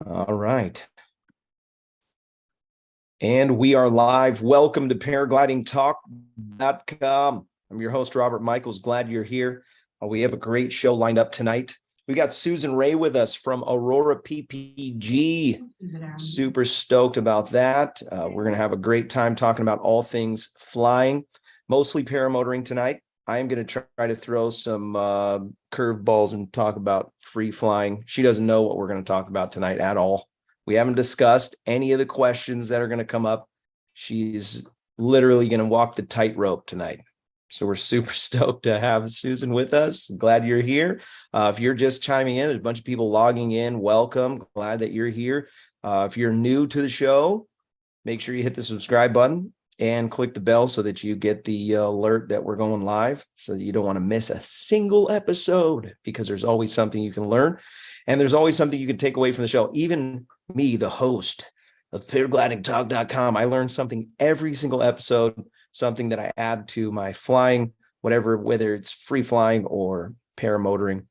All right. And we are live. Welcome to paraglidingtalk.com. I'm your host, Robert Michaels. Glad you're here. We have a great show lined up tonight. We got Susan Ray with us from Aurora PPG. Super stoked about that. We're going to have a great time talking about all things flying, mostly paramotoring tonight. I am going to try to throw some curveballs and talk about free flying. She doesn't know what we're going to talk about tonight at all. We haven't discussed any of the questions that are going to come up. She's literally going to walk the tightrope tonight. So we're super stoked to have Susan with us. Glad you're here. If you're just chiming in, there's a bunch of people logging in. Welcome. Glad that you're here. If you're new to the show, make sure you hit the subscribe button and click the bell so that you get the alert that we're going live, so that you don't want to miss a single episode, because there's always something you can learn. And there's always something you can take away from the show. Even me, the host of Paraglidingtalk.com, I learn something every single episode, something that I add to my flying, whether it's free flying or paramotoring.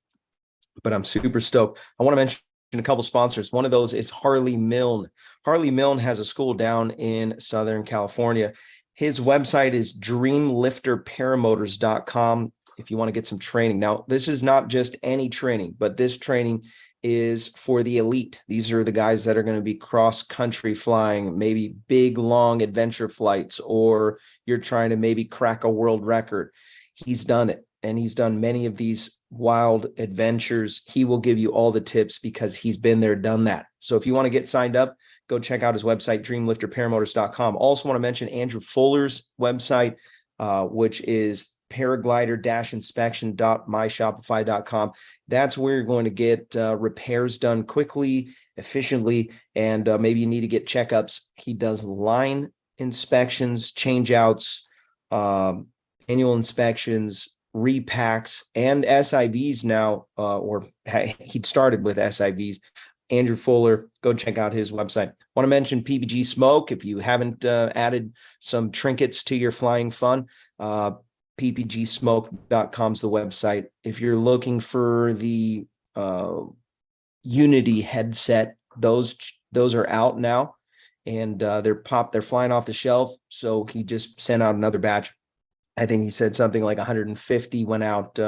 But I'm super stoked. I want to mention a couple sponsors. One of those is Harley Milne. Harley Milne has a school down in Southern California. His website is dreamlifterparamotors.com if you want to get some training. Now, this is not just any training, but this training is for the elite. These are the guys that are going to be cross-country flying, maybe big, long adventure flights, or you're trying to maybe crack a world record. He's done it, and he's done many of these wild adventures. He will give you all the tips because he's been there, done that. So if you want to get signed up, go check out his website, dreamlifterparamotors.com. Also want to mention Andrew Fuller's website, which is paraglider-inspection.myshopify.com. That's where you're going to get repairs done quickly, efficiently, and maybe you need to get checkups. He does line inspections, changeouts, annual inspections, repacks, and SIVs now, or he'd started with SIVs. Andrew Fuller, go check out his website. Want to mention PPG Smoke. If you haven't added some trinkets to your flying fun, ppgsmoke.com is the website. If you're looking for the Unity headset, those are out now, and they're flying off the shelf. So he just sent out another batch. I think he said something like 150 went out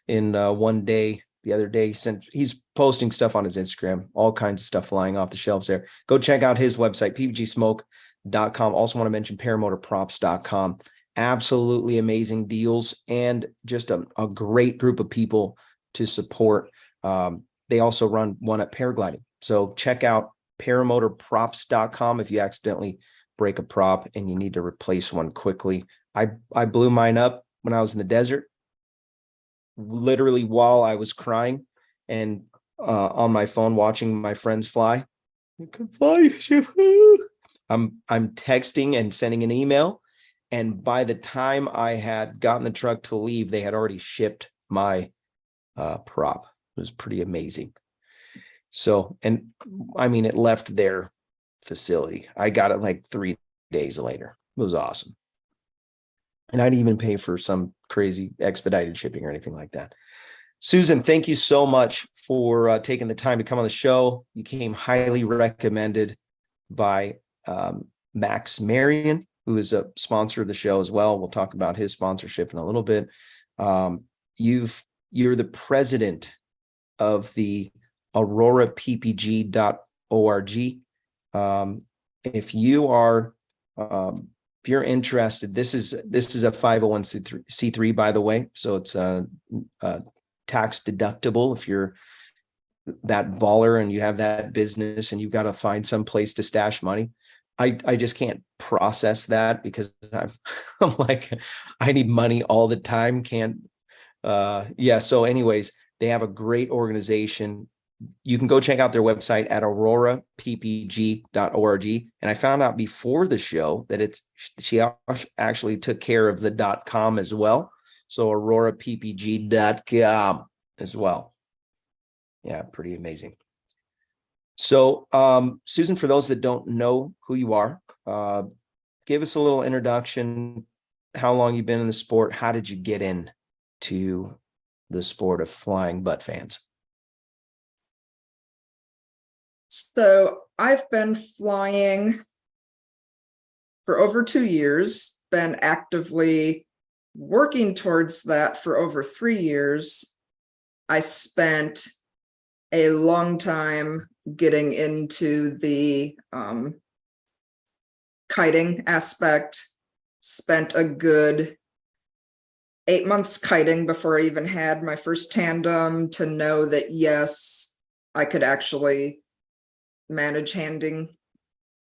in one day. The other day, he's posting stuff on his Instagram, all kinds of stuff flying off the shelves there. Go check out his website, ppgsmoke.com. Also want to mention paramotorprops.com. Absolutely amazing deals, and just a great group of people to support. They also run one at paragliding. So check out paramotorprops.com if you accidentally break a prop and you need to replace one quickly. I blew mine up when I was in the desert, literally while I was crying and on my phone watching my friends fly. I'm texting and sending an email, and by the time I had gotten the truck to leave, they had already shipped my prop. It was pretty amazing. So, and I mean, it left their facility. I got it like 3 days later. It was awesome. And I didn't even pay for some crazy expedited shipping or anything like that. Susan, thank you so much for taking the time to come on the show. You came highly recommended by Max Marion, who is a sponsor of the show as well. We'll talk about his sponsorship in a little bit. You're the president of the AuroraPPG.org. If you're interested, this is a 501c3, by the way, so it's tax deductible if you're that baller and you have that business and you've got to find some place to stash money. I just can't process that because I'm like, I need money all the time. So anyways, they have a great organization. You can go check out their website at aurorappg.org. And I found out before the show that she actually took care of the .com as well. So aurorappg.com as well. Yeah, pretty amazing. So, Susan, for those that don't know who you are, give us a little introduction. How long you've been in the sport? How did you get into the sport of flying butt fans? So I've been flying for over 2 years, been actively working towards that for over 3 years. I spent a long time getting into the kiting aspect, spent a good 8 months kiting before I even had my first tandem to know that, yes, I could actually manage handing,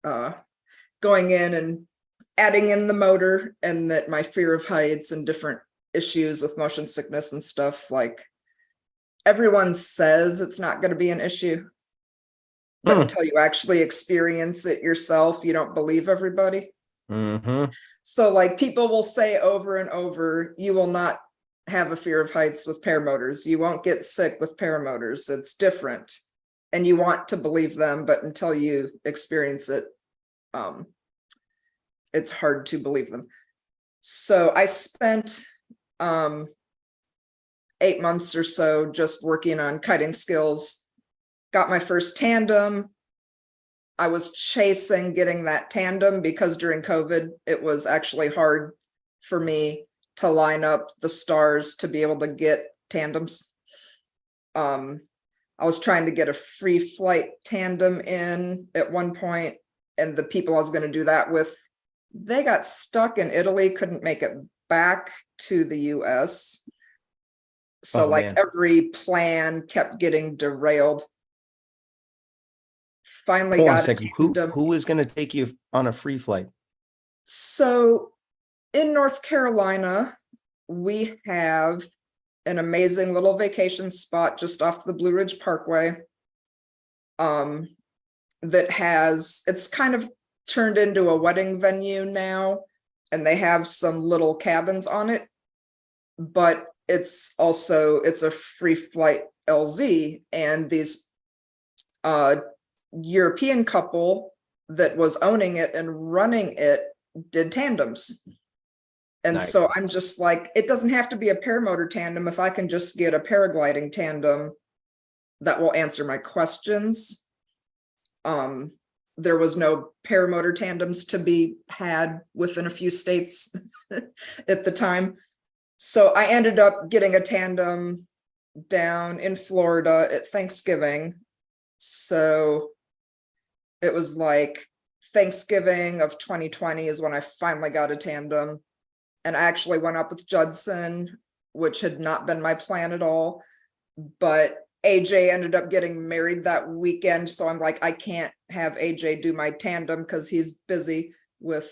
going in and adding in the motor, and that my fear of heights and different issues with motion sickness and stuff, like everyone says it's not going to be an issue, but until you actually experience it yourself, you don't believe everybody. So like people will say over and over, you will not have a fear of heights with paramotors. You won't get sick with paramotors. It's different. And you want to believe them, but until you experience it, it's hard to believe them. So I spent 8 months or so just working on kiting skills, got my first tandem. I was chasing getting that tandem because during COVID, it was actually hard for me to line up the stars to be able to get tandems. I was trying to get a free flight tandem in at one point, and the people I was going to do that with, they got stuck in Italy, couldn't make it back to the US. So every plan kept getting derailed. Finally got a tandem. Who is going to take you on a free flight? So in North Carolina, we have an amazing little vacation spot just off the Blue Ridge Parkway. That has, it's kind of turned into a wedding venue now, and they have some little cabins on it, but it's a free flight LZ, and these European couple that was owning it and running it did tandems. And nice. So I'm just like, it doesn't have to be a paramotor tandem. If I can just get a paragliding tandem that will answer my questions. There was no paramotor tandems to be had within a few states at the time. So I ended up getting a tandem down in Florida at Thanksgiving. So it was like Thanksgiving of 2020 is when I finally got a tandem. And I actually went up with Judson, which had not been my plan at all. But AJ ended up getting married that weekend. So I'm like, I can't have AJ do my tandem because he's busy with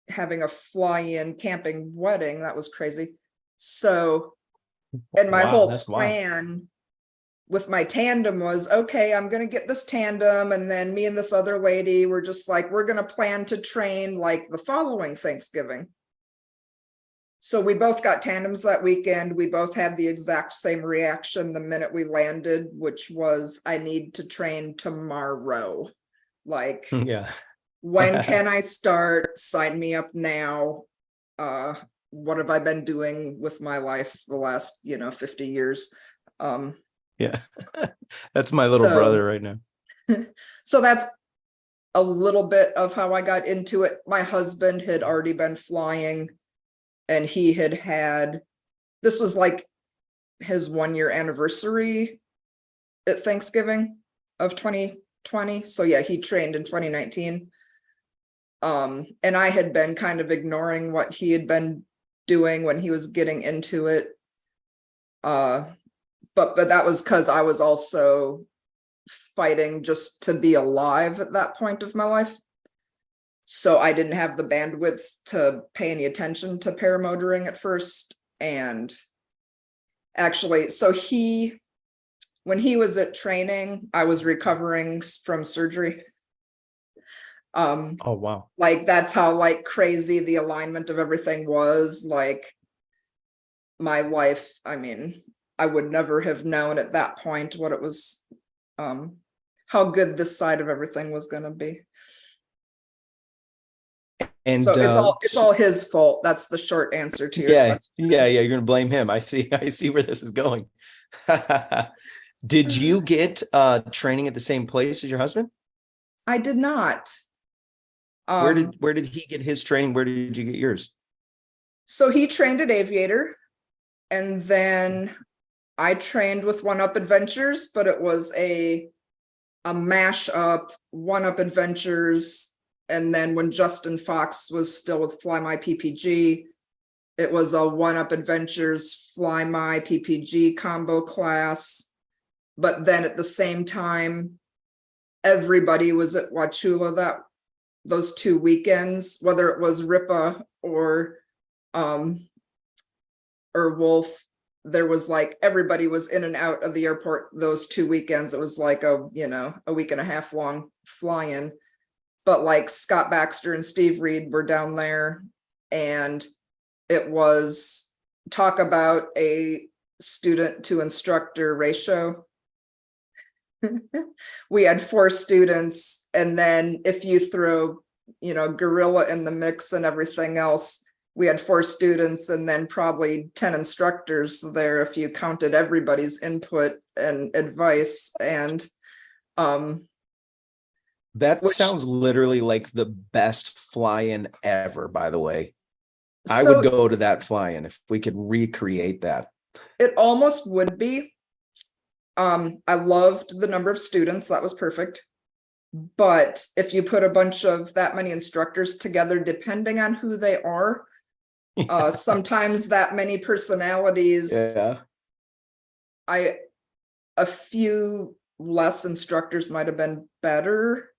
having a fly-in camping wedding. That was crazy. So, and my whole plan with my tandem was, okay, I'm going to get this tandem. And then me and this other lady were just like, we're going to plan to train like the following Thanksgiving. So we both got tandems that weekend. We both had the exact same reaction the minute we landed, which was, I need to train tomorrow. Like, yeah. When can I start? Sign me up now. What have I been doing with my life the last, 50 years? Yeah, that's my little brother right now. So that's a little bit of how I got into it. My husband had already been flying, and he had, this was like his 1-year anniversary at Thanksgiving of 2020. So yeah, he trained in 2019. And I had been kind of ignoring what he had been doing when he was getting into it. But that was because I was also fighting just to be alive at that point of my life. So I didn't have the bandwidth to pay any attention to paramotoring at first. And actually, so when he was at training, I was recovering from surgery. Oh, wow. Like that's how like crazy the alignment of everything was. Like my life, I mean, I would never have known at that point what it was, how good this side of everything was going to be. And so it's all his fault. That's the short answer to your question. Yeah. You're going to blame him. I see where this is going. Did you get training at the same place as your husband? I did not. Where did he get his training? Where did you get yours? So he trained at Aviator, and then I trained with One Up Adventures, but it was a mash-up One Up Adventures. And then when Justin Fox was still with Fly My PPG, it was a One Up Adventures Fly My PPG combo class. But then at the same time, everybody was at Wauchula those 2 weekends, whether it was Ripa or Wolf. There was like, everybody was in and out of the airport those 2 weekends. It was like a week and a half long fly-in. But like Scott Baxter and Steve Reed were down there, and it was talk about a student to instructor ratio. We had 4 students, and then if you throw, gorilla in the mix and everything else, we had 4 students and then probably 10 instructors there if you counted everybody's input and advice. And that sounds literally like the best fly-in ever, by the way. I so would go to that fly-in if we could recreate that. it almost would be. I loved the number of students. That was perfect. But if you put a bunch of that many instructors together, depending on who they are, sometimes that many personalities, Yeah. a few less instructors might have been better.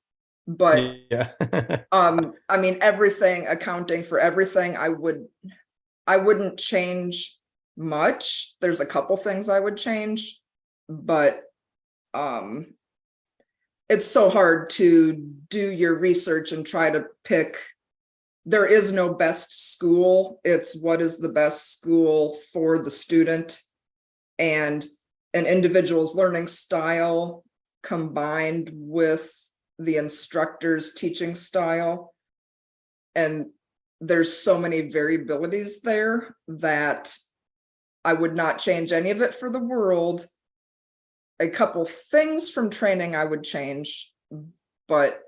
But yeah. I mean, everything, accounting for everything, I wouldn't change much. There's a couple things I would change, but it's so hard to do your research and try to pick. There is no best school. It's what is the best school for the student, and an individual's learning style combined with the instructor's teaching style. And there's so many variabilities there that I would not change any of it for the world. A couple things from training I would change, but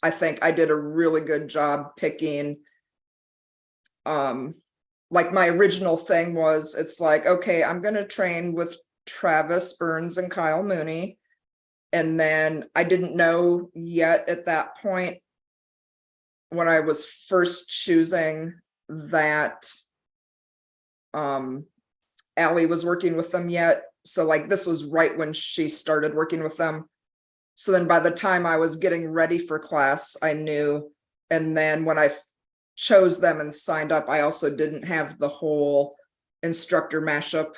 I think I did a really good job picking. Like my original thing was, it's like, okay, I'm going to train with Travis Burns and Kyle Mooney. And then I didn't know yet at that point, when I was first choosing, that Allie was working with them yet. So like this was right when she started working with them. So then by the time I was getting ready for class, I knew. And then when I chose them and signed up, I also didn't have the whole instructor mashup.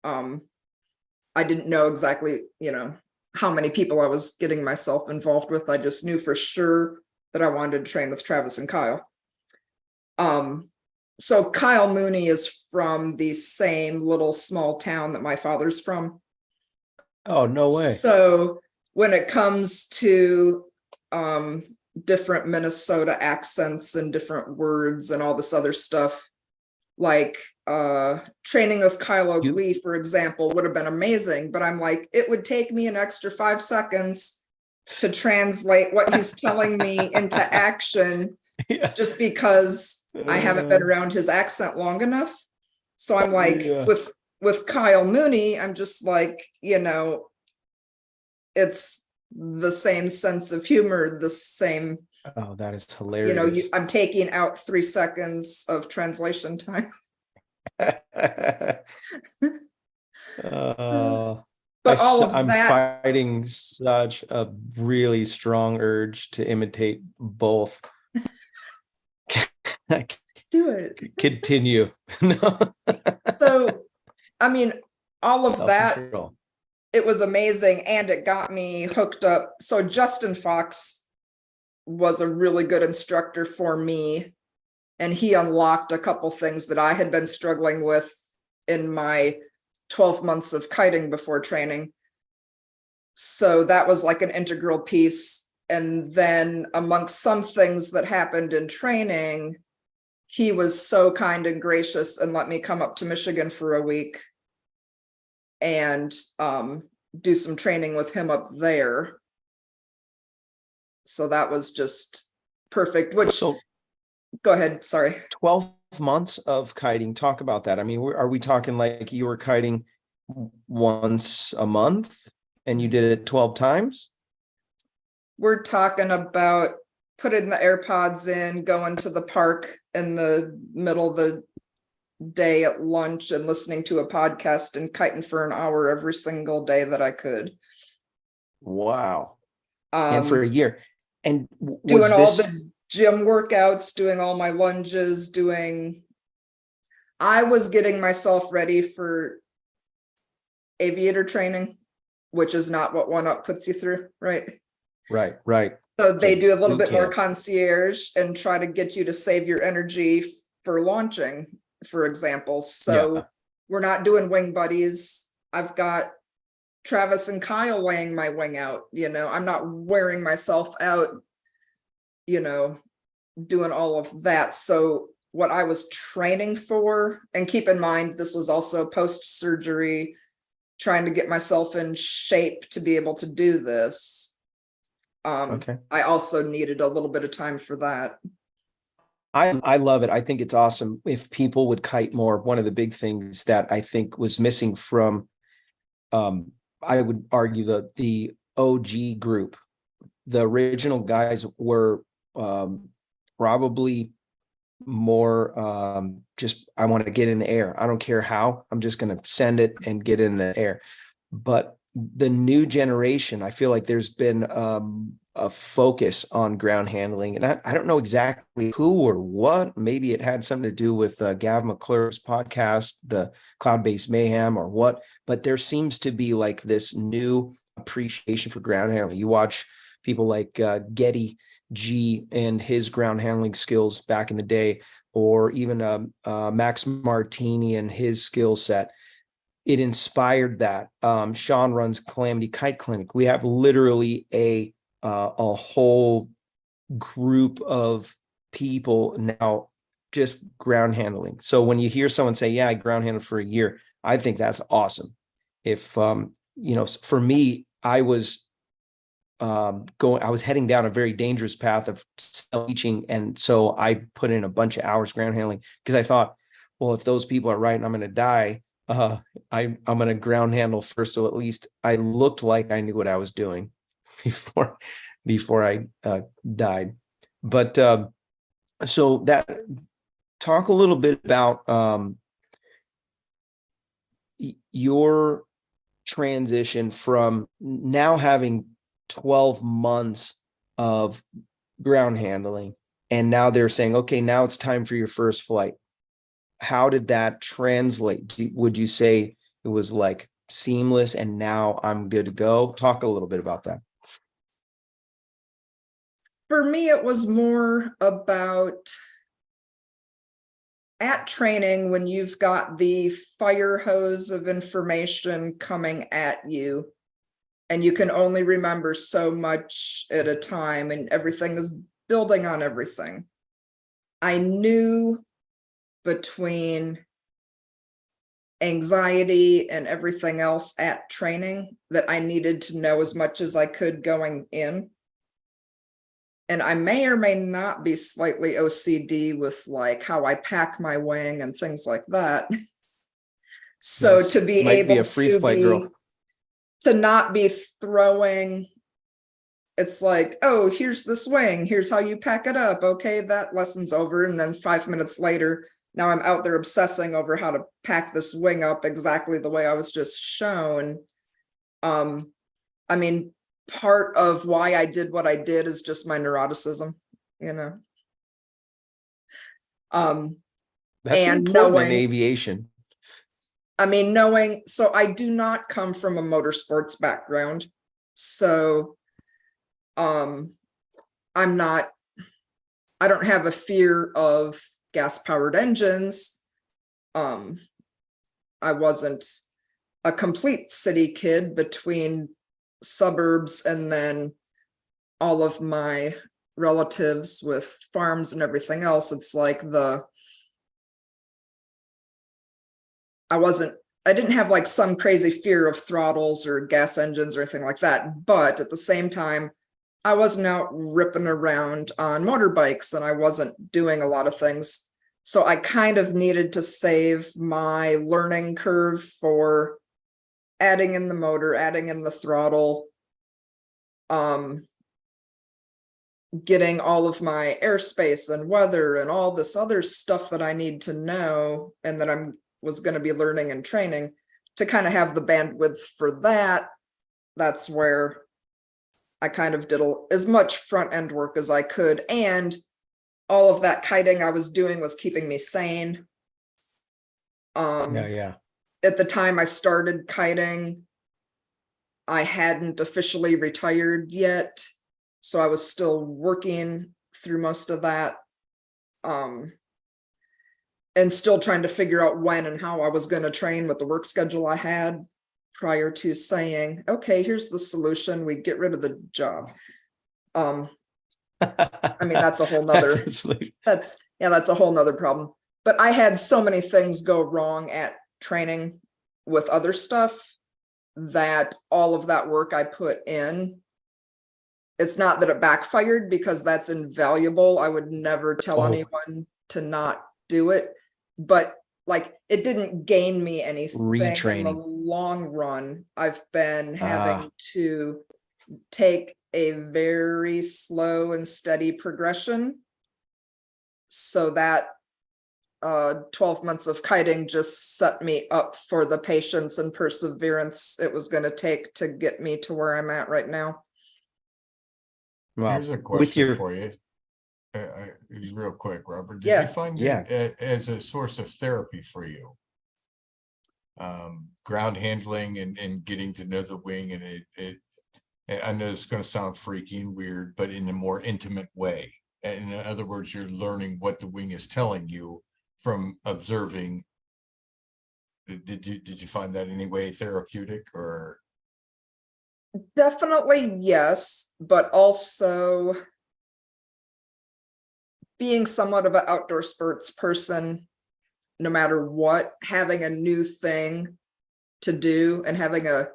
I didn't know exactly, how many people I was getting myself involved with. I just knew for sure that I wanted to train with Travis and Kyle. So Kyle Mooney is from the same little small town that my father's from. Oh, no way. So when it comes to different Minnesota accents and different words and all this other stuff, like training with Kyle O'Glee, for example, would have been amazing. But I'm like, it would take me an extra 5 seconds to translate what he's telling me into action, just because I haven't been around his accent long enough. So I'm like, with Kyle Mooney, I'm just like, it's the same sense of humor, the same. Oh, that is hilarious. I'm taking out 3 seconds of translation time. But I'm fighting such a really strong urge to imitate both. Do it. Continue. No. So, I mean, all of that, Self-control. It was amazing, and it got me hooked up. So Justin Fox was a really good instructor for me, and he unlocked a couple things that I had been struggling with in my 12 months of kiting before training. So that was like an integral piece. And then amongst some things that happened in training, he was so kind and gracious and let me come up to Michigan for a week. And do some training with him up there. So that was just perfect, which, So go ahead, sorry. 12 months of kiting, talk about that. I mean, are we talking like you were kiting once a month and you did it 12 times? We're talking about putting the AirPods in, going to the park in the middle of the day at lunch and listening to a podcast and kiting for an hour every single day that I could. Wow. And for a year. And doing all the gym workouts, doing all my lunges, I was getting myself ready for aviator training, which is not what One Up puts you through, right? Right. So they do a little boot bit more camp. concierge and try to get you to save your energy for launching, for example. So Yeah. we're not doing wing buddies. I've got Travis and Kyle laying my wing out, I'm not wearing myself out, doing all of that. So what I was training for, and keep in mind, this was also post-surgery, trying to get myself in shape to be able to do this. Okay. I also needed a little bit of time for that. I love it. I think it's awesome if people would kite more. One of the big things that I think was missing from, I would argue the OG group, the original guys were probably more just, I want to get in the air. I don't care how, I'm just going to send it and get in the air. But the new generation, I feel like there's been a focus on ground handling, and I don't know exactly who or what. Maybe it had something to do with Gav McClure's podcast, the Cloud-Based Mayhem, or what, but there seems to be like this new appreciation for ground handling. You watch people like Getty G and his ground handling skills back in the day, or even Max Martini and his skill set. It inspired that. Sean runs Calamity Kite Clinic. We have literally a whole group of people now just ground handling. So when you hear someone say, yeah, I ground handled for a year, I think that's awesome. If for me, I was heading down a very dangerous path of teaching, and so I put in a bunch of hours ground handling because I thought, well, if those people are right and I'm going to die, I'm going to ground handle first, so at least I looked like I knew what I was doing before I died. But so that, talk a little bit about your transition from now having 12 months of ground handling, and now they're saying, okay, now it's time for your first flight. How did that translate? Would you say it was like seamless and now I'm good to go? Talk a little bit about that. For me, it was more about at training, when you've got the fire hose of information coming at you, and you can only remember so much at a time, and everything is building on everything. I knew between anxiety and everything else at training that I needed to know as much as I could going in. And I may or may not be slightly OCD with like how I pack my wing and things like that. So Nice. to be Might able be a free flight girl. To not be throwing, it's like, oh, here's the swing, here's how you pack it up. Okay, that lesson's over. And then 5 minutes later, now I'm out there obsessing over how to pack this wing up exactly the way I was just shown. I mean, part of why I did what I did is just my neuroticism, That's and important in aviation. Knowing, so I do not come from a motorsports background. So I don't have a fear of gas-powered engines. I wasn't a complete city kid between suburbs and then all of my relatives with farms and everything else. It's like I wasn't I didn't have like some crazy fear of throttles or gas engines or anything like that. But at the same time, I wasn't out ripping around on motorbikes and I wasn't doing a lot of things. So I kind of needed to save my learning curve for adding in the motor, adding in the throttle, getting all of my airspace and weather and all this other stuff that I need to know and that was going to be learning and training to kind of have the bandwidth for that. That's where I kind of did as much front end work as I could. And all of that kiting I was doing was keeping me sane. Yeah. At the time I started kiting, I hadn't officially retired yet. So I was still working through most of that. And still trying to figure out when and how I was going to train with the work schedule I had prior to saying, okay, here's the solution. We get rid of the job. I mean, that's a whole nother, that's a whole nother problem. But I had so many things go wrong at training with other stuff that all of that work I put in, it's not that it backfired because that's invaluable. I would never tell anyone to not do it, but like it didn't gain me anything in the long run. I've been having to take a very slow and steady progression. So that 12 months of kiting just set me up for the patience and perseverance it was going to take to get me to where I'm at right now. Well, here's a question for you. Real quick, Robert. Did you find it as a source of therapy for you? Ground handling and getting to know the wing, and I know it's going to sound freaky and weird, but in a more intimate way. And in other words, you're learning what the wing is telling you from observing. Did you find that in any way therapeutic or? Definitely yes, but also being somewhat of an outdoor sports person, no matter what, having a new thing to do and having a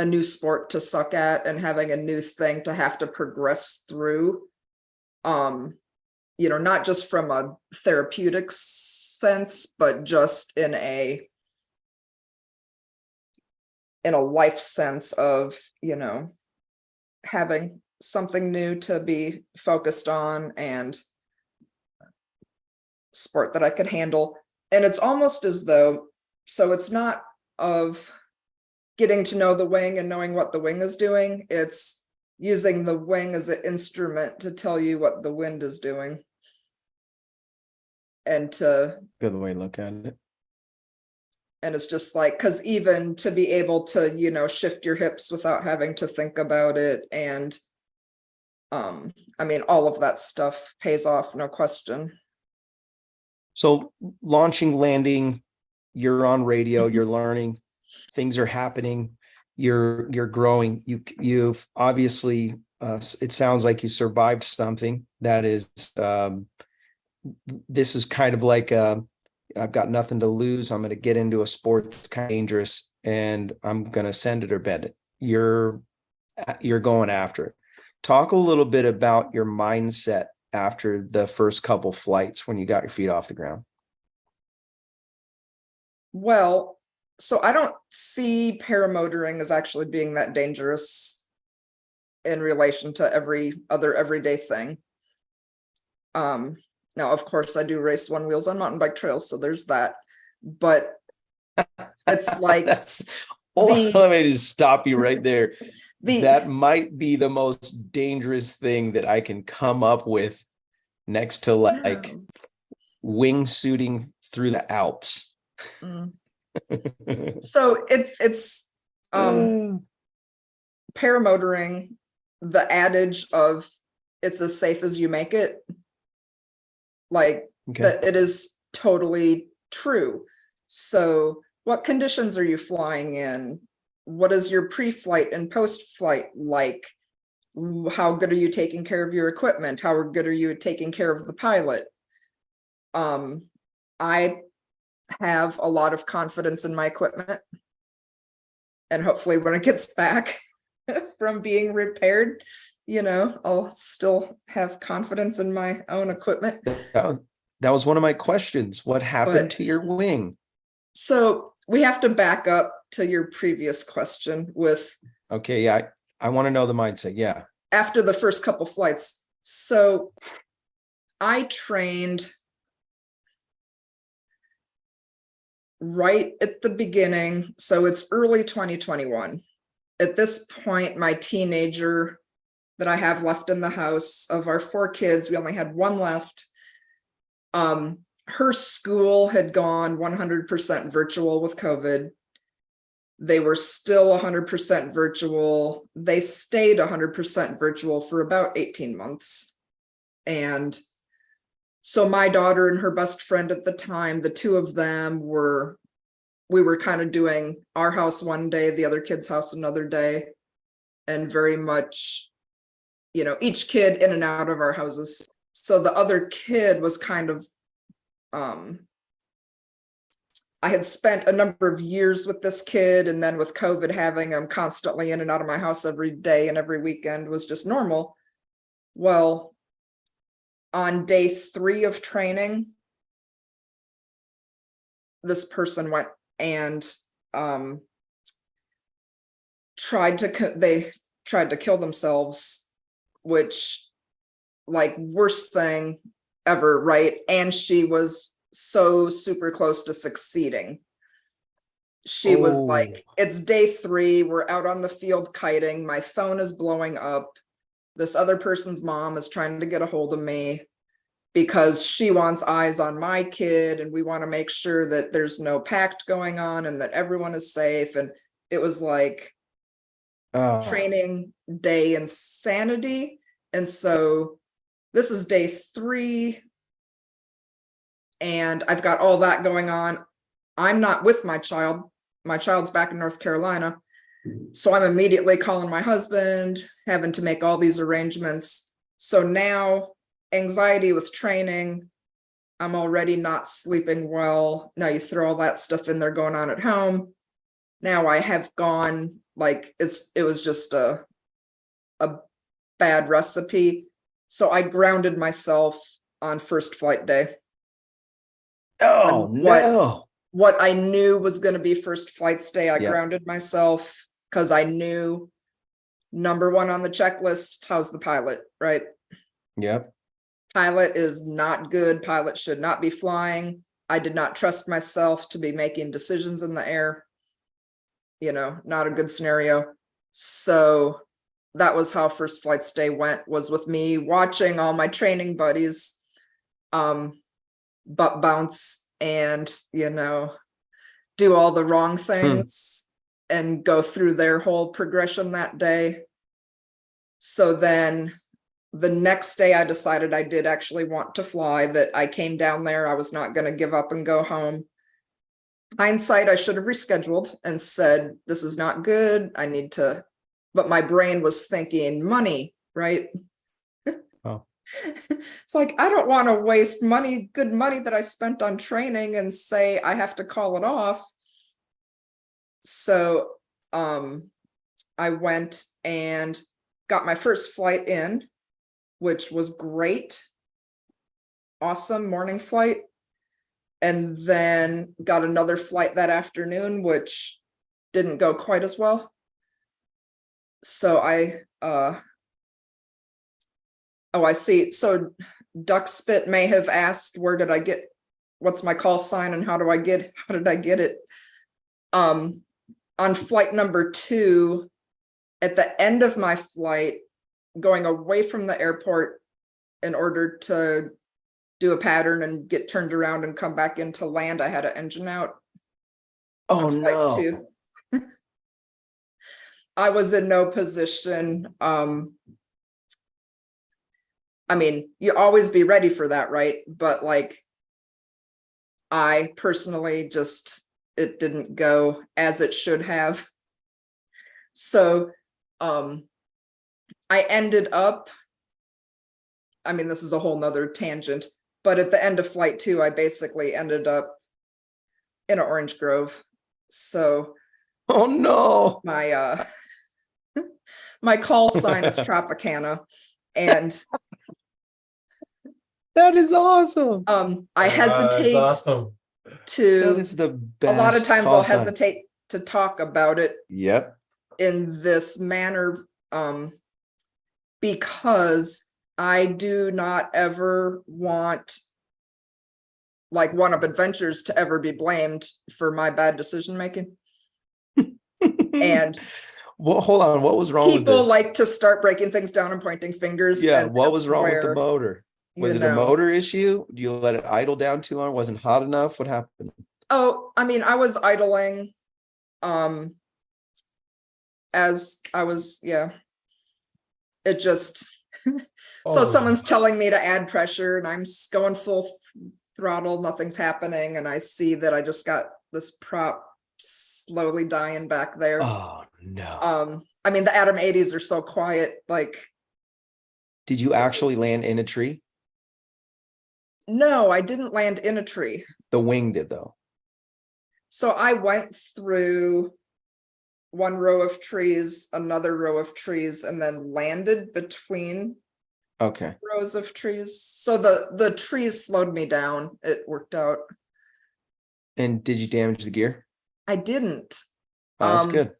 new sport to suck at and having a new thing to have to progress through, not just from a therapeutic sense, but just in a life sense of, having something new to be focused on and sport that I could handle. And it's almost as though, so it's not of getting to know the wing and knowing what the wing is doing. It's using the wing as an instrument to tell you what the wind is doing. And to good way to look at it. And it's just like, because even to be able to, shift your hips without having to think about it. And I mean, all of that stuff pays off, no question. So launching, landing, you're on radio, you're learning, things are happening, you're growing. You've obviously, it sounds like you survived something that is, this is kind of like I've got nothing to lose. I'm going to get into a sport that's kind of dangerous and I'm going to send it or bend it. You're going after it. Talk a little bit about your mindset after the first couple flights when you got your feet off the ground. Well, so I don't see paramotoring as actually being that dangerous in relation to every other everyday thing. Now, of course, I do race one wheels on mountain bike trails, so there's that. But it's like let me just stop you right there. That might be the most dangerous thing that I can come up with next to like wingsuiting through the Alps. So it's paramotoring, the adage of it's as safe as you make it. Like that it is totally true. So what conditions are you flying in? What is your pre-flight and post-flight like? How good are you taking care of your equipment? How good are you taking care of the pilot? I have a lot of confidence in my equipment. And hopefully when it gets back from being repaired, I'll still have confidence in my own equipment. That was one of my questions. What happened to your wing? So we have to back up to your previous question with. Okay, yeah, I want to know the mindset. Yeah. After the first couple flights. So I trained right at the beginning. So it's early 2021. At this point, my teenager that I have left in the house, of our 4 kids, we only had 1 left. Her school had gone 100% virtual with COVID. They were still 100% virtual. They stayed 100% virtual for about 18 months. And so my daughter and her best friend at the time, the 2 of them we were kind of doing our house one day, the other kid's house another day, and very much, each kid in and out of our houses. So the other kid was kind of, I had spent a number of years with this kid, and then with COVID, having him constantly in and out of my house every day and every weekend was just normal. Well, on day 3 of training, this person went and tried to kill themselves, which, like, worst thing ever, right? And she was so super close to succeeding. She was like, it's day 3, we're out on the field kiting, my phone is blowing up, this other person's mom is trying to get a hold of me because she wants eyes on my kid, and we want to make sure that there's no pact going on and that everyone is safe. And it was like training day insanity. And so this is day 3, and I've got all that going on. I'm not with my child. My child's back in North Carolina. So I'm immediately calling my husband, having to make all these arrangements. So now anxiety with training, I'm already not sleeping well. Now you throw all that stuff in there going on at home. Now I have gone, like, it was just a bad recipe. So I grounded myself on first flight day. Oh, no. What I knew was going to be first flights day, I Yep. grounded myself because I knew number 1 on the checklist, how's the pilot, right? Yep. Pilot is not good. Pilot should not be flying. I did not trust myself to be making decisions in the air. Not a good scenario. So that was how first flights day went, was with me watching all my training buddies butt bounce and do all the wrong things and go through their whole progression that day. So then the next day I decided I did actually want to fly, that I came down there, I was not going to give up and go home. Hindsight, I should have rescheduled and said, this is not good, I need to, but my brain was thinking money, right? Oh. It's like, I don't want to waste money, good money that I spent on training, and say I have to call it off. So I went and got my first flight in, which was great. Awesome morning flight. And then got another flight that afternoon, which didn't go quite as well. So I see. So Duck Spit may have asked, what's my call sign and how did I get it? On flight number 2, at the end of my flight, going away from the airport in order to do a pattern and get turned around and come back into land, I had an engine out. Oh, no. 2. I was in no position. I mean, you always be ready for that, right? But like, I personally it didn't go as it should have. So I ended up, I mean, this is a whole nother tangent, but at the end of flight 2, I basically ended up in an orange grove. So Oh, no. my my call sign is Tropicana. And That is awesome. I hesitate Awesome. That to, is the a best. lot of times call I'll sign. hesitate to talk about it Yep. in this manner, because I do not ever want like One Up Adventures to ever be blamed for my bad decision making. And well, hold on. What was wrong with people this? like to start breaking things down and pointing fingers. Yeah, and what was that's wrong with the where, motor? Was you it a know. motor issue? Do you let it idle down too long? Wasn't hot enough? What happened? Oh, I mean, I was idling, as I was, yeah. It just, so Oh, someone's telling me to add pressure and I'm going full throttle, nothing's happening. And I see that I just got this prop slowly dying back there. Oh no. I mean, the Atom 80s are so quiet, like, Did you actually land in a tree? no, I didn't land in a tree. The wing did though. So I went through one row of trees, another row of trees, and then landed between Okay. rows of trees. So the trees slowed me down. It worked out. And did you damage the gear? I didn't. Oh, that's Um, good.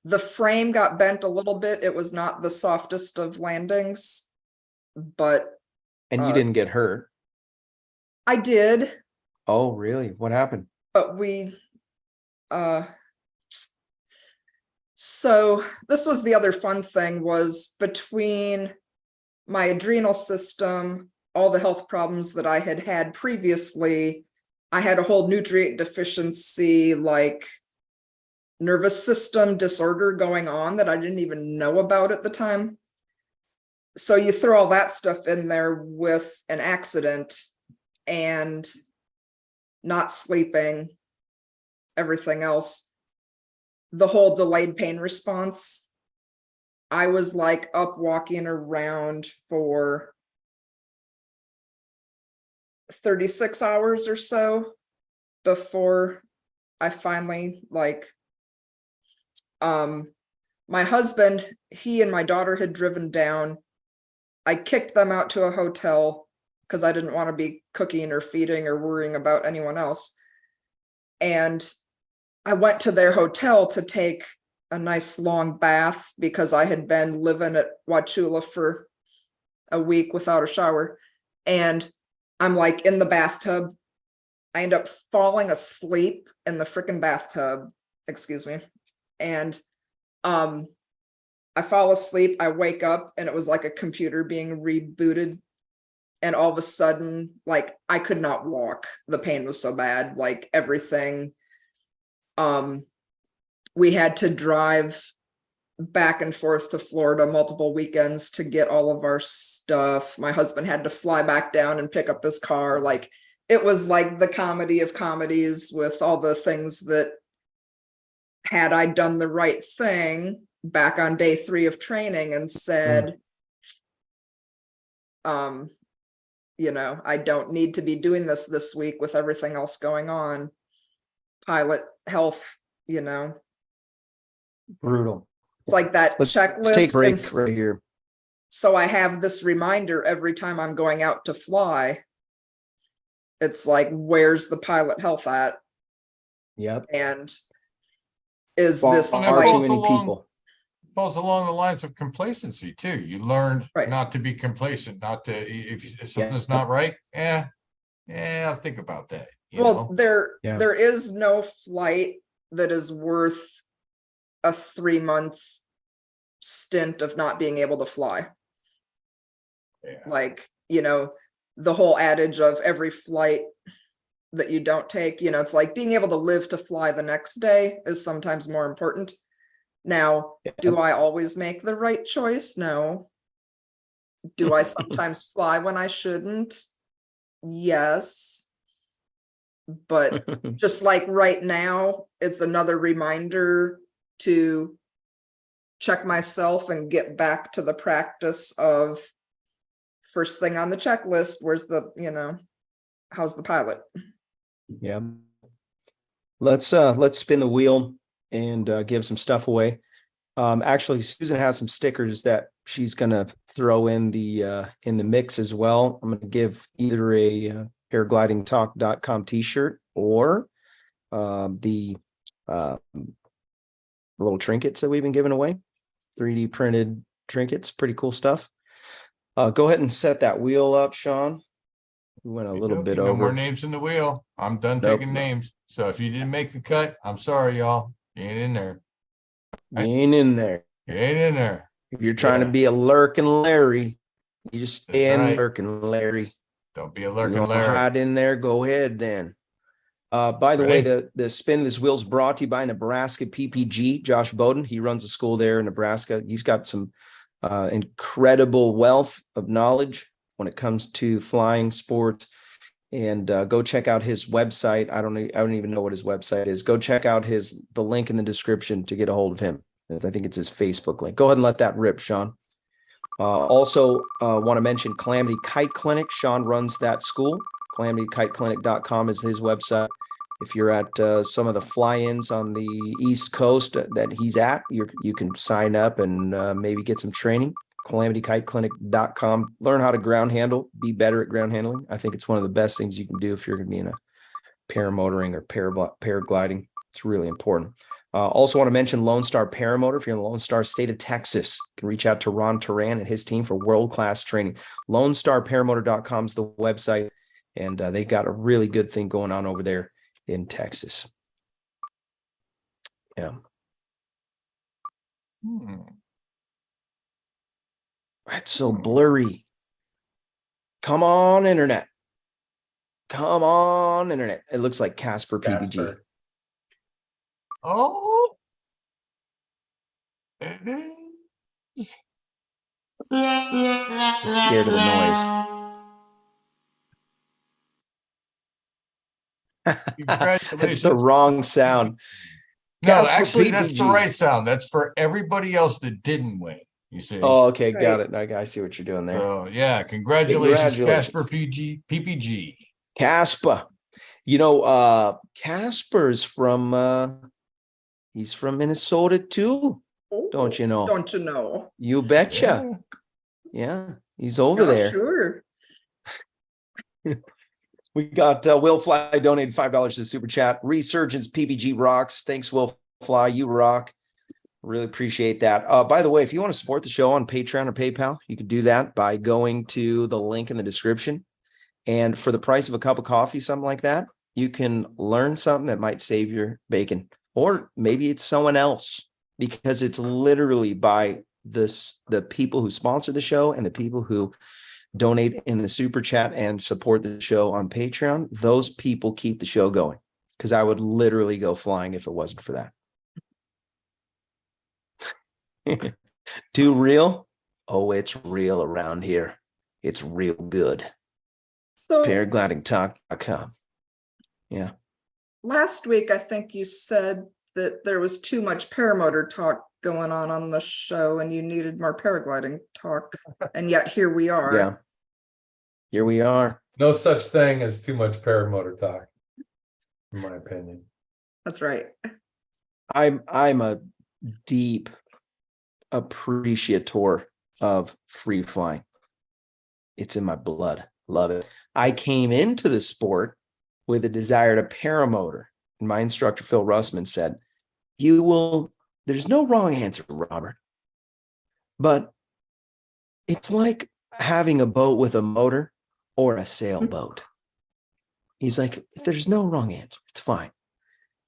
The frame got bent a little bit. It was not the softest of landings, but And you didn't get hurt. I did. Oh, really? What happened? But we, so this was the other fun thing, was between my adrenal system, all the health problems that I had had previously, I had a whole nutrient deficiency, like nervous system disorder going on that I didn't even know about at the time. So you throw all that stuff in there with an accident and not sleeping, everything else, the whole delayed pain response. I was like up walking around for 36 hours or so before I finally like, my husband, he and my daughter had driven down. I kicked them out to a hotel because I didn't want to be cooking or feeding or worrying about anyone else. And I went to their hotel to take a nice long bath because I had been living at Wauchula for a week without a shower. And I'm like in the bathtub. I end up falling asleep in the freaking bathtub, excuse me. And I fall asleep, I wake up, and it was like a computer being rebooted. And all of a sudden, like I could not walk. The pain was so bad, like everything. We had to drive back and forth to Florida multiple weekends to get all of our stuff. My husband had to fly back down and pick up his car. Like it was like the comedy of comedies with all the things that, had I done the right thing back on day 3 of training and said, you know, I don't need to be doing this week with everything else going on. Pilot health, you know, Brutal. it's like that Let's checklist. take a break and right here. So I have this reminder every time I'm going out to fly. It's like, where's the pilot health at? Yep. And is Far this Well, too that like, falls many along- people. Falls along the lines of complacency too. You learned Right. not to be complacent, not to, if something's not right, I'll think about that, you well, know? Yeah. there is no flight that is worth a 3-month stint of not being able to fly. Yeah. Like, you know, the whole adage of every flight that you don't take, you know, it's like being able to live to fly the next day is sometimes more important. Now, do I always make the right choice? No. Do I sometimes fly when I shouldn't? Yes. But just like right now, it's another reminder to check myself and get back to the practice of first thing on the checklist. Where's the, you know, how's the pilot? Yeah. let's spin the wheel and give some stuff away. Actually, Susan has some stickers that she's gonna throw in the mix as well. I'm gonna give either a paraglidingtalk.com t-shirt or the little trinkets that we've been giving away. 3D printed trinkets, pretty cool stuff. Go ahead and set that wheel up, Sean. We went a little bit No more over. names in the wheel. I'm done Nope. taking names. So if you didn't make the cut, I'm sorry, y'all. You ain't in there. You ain't in there. You ain't in there. If you're trying to be a lurking Larry, you just stay That's in right. lurking Larry. Don't be a You lurking want to Larry. hide in there? Go ahead then. By the way, Ready? the spin of this wheel is brought to you by Nebraska PPG. Josh Bowden, he runs a school there in Nebraska. He's got some incredible wealth of knowledge when it comes to flying sports. And go check out his website. I don't even know what his website is. Go check out the link in the description to get a hold of him. I think it's his Facebook link. Go ahead and let that rip, Sean. Also, want to mention Calamity Kite Clinic. Sean runs that school. CalamityKiteClinic.com is his website. If you're at some of the fly-ins on the East Coast that he's at, you can sign up and maybe get some training. CalamityKiteClinic.com. Learn how to ground handle, be better at ground handling. I think it's one of the best things you can do if you're going to be in a paramotoring or paragliding. It's really important. Also want to mention Lone Star Paramotor. If you're in the Lone Star state of Texas, you can reach out to Ron Turan and his team for world-class training. LoneStarParamotor.com is the website, and they got a really good thing going on over there in Texas. Yeah. That's so blurry. Come on, internet. Come on, internet. It looks like Casper PPG. Oh, it is. I'm scared of the noise. Congratulations. That's the wrong sound. No, Casper actually, that's the PPG. right sound. That's for everybody else that didn't win. You see? Oh, okay, got Right. it. I see what you're doing there. So yeah, congratulations, Congratulations. Casper PPG. Casper. You know, Casper's from he's from Minnesota too. Don't you know? Don't you know? You betcha. Yeah, he's over Yeah, there. sure. We got Will Fly donated $5 to the super chat. Resurgence PPG rocks. Thanks, Will Fly. You rock. Really appreciate that. By the way, if you want to support the show on Patreon or PayPal, you can do that by going to the link in the description. And for the price of a cup of coffee, something like that, you can learn something that might save your bacon. Or maybe it's someone else, because it's literally by the people who sponsor the show and the people who donate in the super chat and support the show on Patreon. Those people keep the show going, because I would literally go flying if it wasn't for that. Too real? Oh, it's real around here. It's real good. So Paraglidingtalk.com. Yeah. last week, I think you said that there was too much paramotor talk going on the show and you needed more paragliding talk. And yet here we are. Yeah. Here we are. No such thing as too much paramotor talk, in my opinion. That's right. I'm a deep appreciator of free flying. It's in my blood. Love it. I came into the sport with a desire to paramotor. And my instructor, Phil Russman, said, there's no wrong answer, Robert. But it's like having a boat with a motor or a sailboat. He's like, there's no wrong answer. It's fine.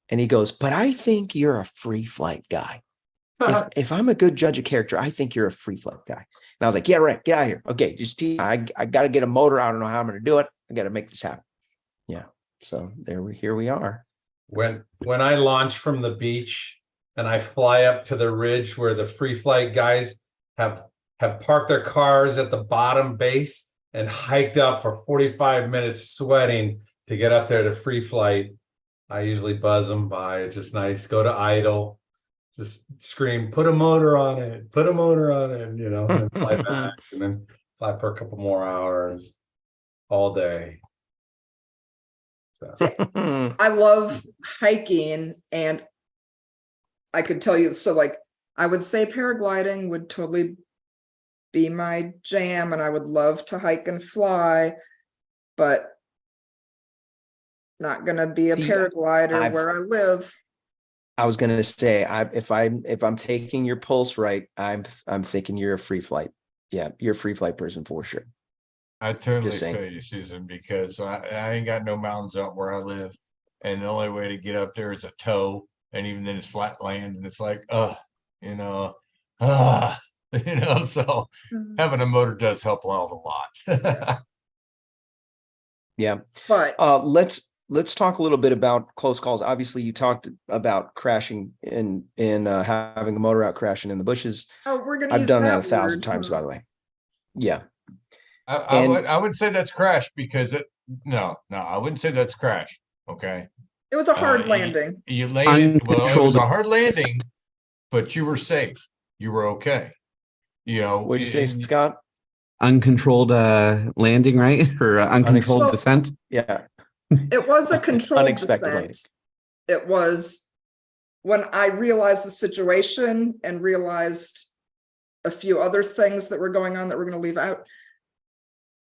And he goes, but I think you're a free flight guy. If I'm a good judge of character, I think you're a free flight guy. And I was like, yeah, right. Get out of here. Okay. Just I got to get a motor. I don't know how I'm going to do it. I got to make this happen. Yeah. So here we are. When I launch from the beach and I fly up to the ridge where the free flight guys have parked their cars at the bottom base and hiked up for 45 minutes sweating to get up there to free flight, I usually buzz them by. It's just nice. Go to idle. Just scream, put a motor on it, and then fly back, and then fly for a couple more hours all day. So, I love hiking, and I could tell you, so like, I would say paragliding would totally be my jam, and I would love to hike and fly, but not gonna be a See, paraglider where I live. I was gonna say, if I'm taking your pulse right, I'm thinking you're a free flight. Yeah, you're a free flight person for sure. I totally Just saying. feel you, Susan, because I ain't got no mountains out where I live. And the only way to get up there is a tow. And even then it's flat land. And it's like, you know, so having a motor does help out a lot. Yeah. But Let's talk a little bit about close calls. Obviously, you talked about crashing in having a motor out crashing in the bushes. we're gonna I've use done that that 1,000 word, times, huh? by the way. Yeah. I would say that's crash because no, I wouldn't say that's crash. Okay. It was a hard You- landing. You landed, well, it was Uncontrolled. a hard landing, but you were safe. You were okay. You know, What'd you say, and- Scott? Uncontrolled landing, right? Or uncontrolled Unexpected. descent. Yeah. It was a controlled Unexpected landing. descent. It was when I realized the situation and realized a few other things that were going on that we're going to leave out.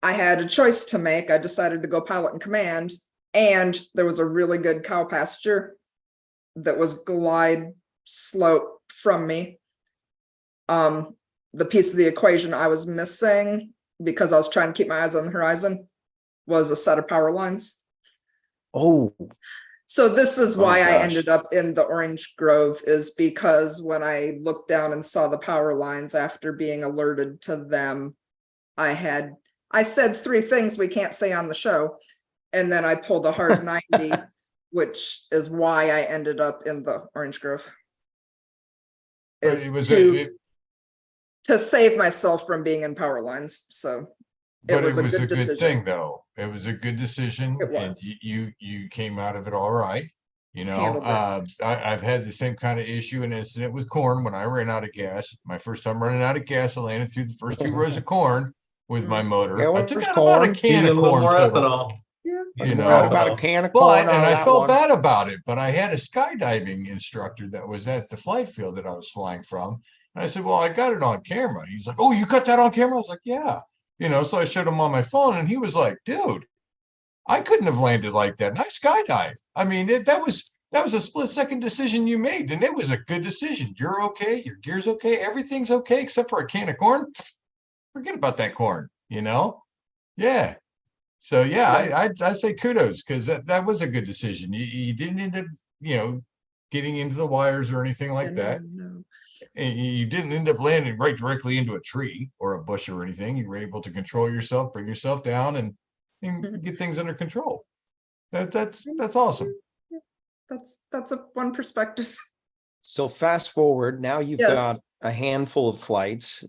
I had a choice to make. I decided to go pilot and command, and there was a really good cow pasture that was glide slope from me. The piece of the equation I was missing, because I was trying to keep my eyes on the horizon, was a set of power lines. Oh, So this is Oh, why I gosh. ended up in the orange grove, is because when I looked down and saw the power lines after being alerted to them, I said 3 things we can't say on the show, and then I pulled a hard 90, which is why I ended up in the orange grove. but Is it was to save myself from being in power lines. So but was it a was good a good decision. thing though. It was a good decision It and was. you came out of it all right. You know, Handled it. I've had the same kind of issue and incident with corn when I ran out of gas. My first time running out of gas, I landed through the first 2 rows of corn with my motor. Yeah, I took where's out about corn? a can need a of little corn more total. ethanol. Yeah. You Got know, about a can of corn but and on I that felt one. bad about it, but I had a skydiving instructor that was at the flight field that I was flying from. And I said, well, I got it on camera. He's like, oh, you got that on camera? I was like, yeah. You know, so I showed him on my phone and he was like, dude, I couldn't have landed like that. And I skydived. I mean, that was a split-second decision you made, and it was a good decision. You're okay, your gear's okay, everything's okay except for a can of corn. Forget about that corn, you know? Yeah. So yeah, I say kudos because that was a good decision. You didn't end up, you know, getting into the wires or anything like that. No. And you didn't end up landing right directly into a tree or a bush or anything. You were able to control yourself, bring yourself down, and get things under control. That's awesome. That's a one perspective. So fast forward, now you've Yes. got a handful of flights.